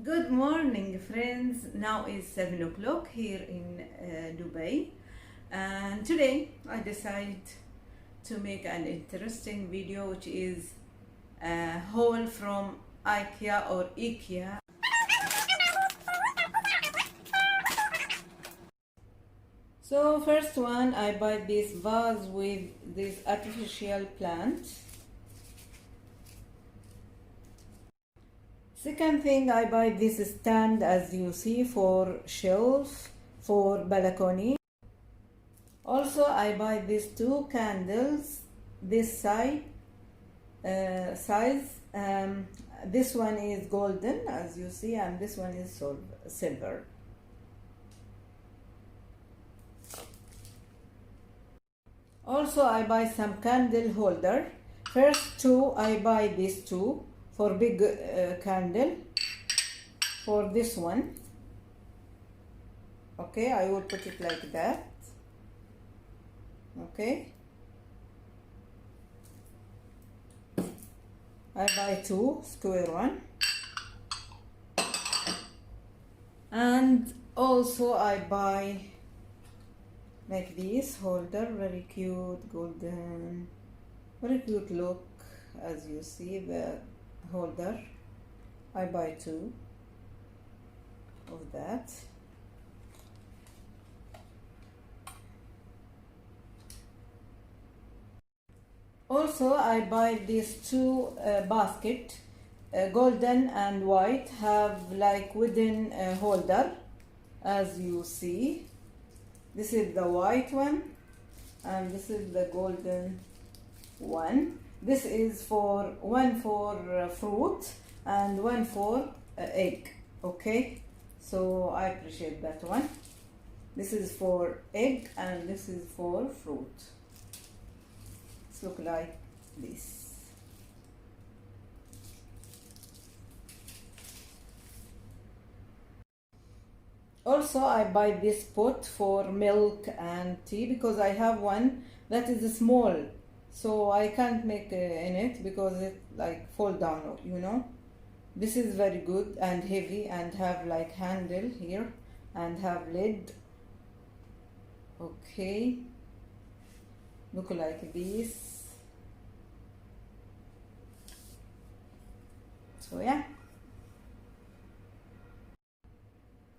Good morning, friends. Now is 7 o'clock here in Dubai, and today I decided to make an interesting video, which is a haul from IKEA or IKEA. So first one, I buy this vase with this artificial plant. Second thing, I buy this stand, as you see, for shelf for balcony. Also, I buy these two candles, this size. This one is golden, as you see, and this one is silver. Also, I buy some candle holder. First two, I buy these two for big candle. For this one, okay, I will put it like that. Okay, I buy two square one, and also I buy like this holder, very cute, golden, very cute look. As you see, the holder, I buy two of that. Also, I buy these two basket, golden and white, have like wooden holder, as you see. This is the white one, and this is the golden one. This is for one for fruit and one for egg. Okay, so I appreciate that one. This is for egg and this is for fruit. It's look like this. Also, I buy this pot for milk and tea because I have one that is small, so I can't make in it because it like fall down, you know. This is very good and heavy and have like handle here and have lid. Okay, look like this. So yeah.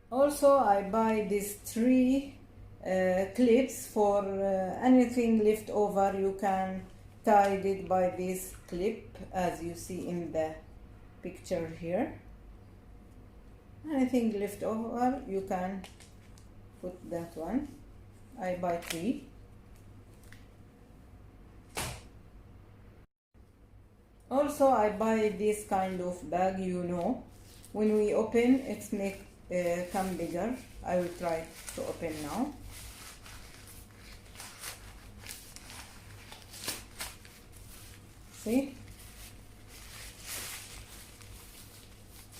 Also, I buy these three clips for anything left over. You can tie it by this clip, as you see in the picture here. Anything left over, you can put that one. I buy three. Also, I buy this kind of bag, you know, when we open it's make come bigger. I will try to open now. See,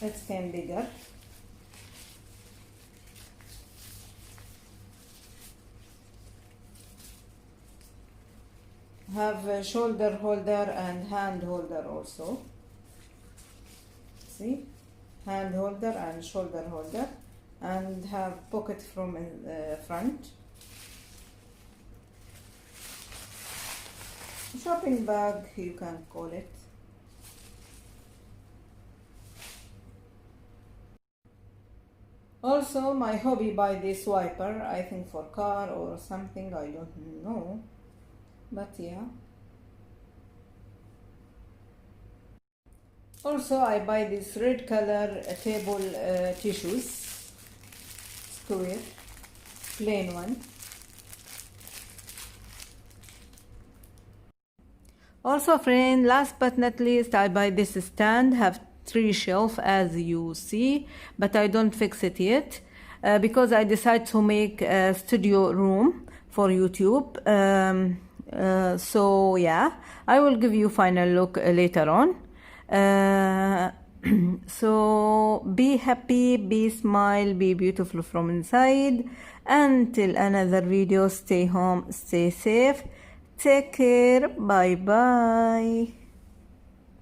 it came bigger. Have a shoulder holder and hand holder also. See, hand holder and shoulder holder, and have pocket from front. Shopping bag, you can call it. Also, my hobby buy this wiper, I think for car or something, I don't know, but yeah. Also, I buy this red color table tissues, square, plain one. Also, friend, last but not least, I buy this stand, have three shelf, as you see, but I don't fix it yet because I decide to make a studio room for YouTube. So yeah, I will give you final look later on. So be happy, be smile, be beautiful from inside. Until another video, stay home, stay safe, take care, bye bye.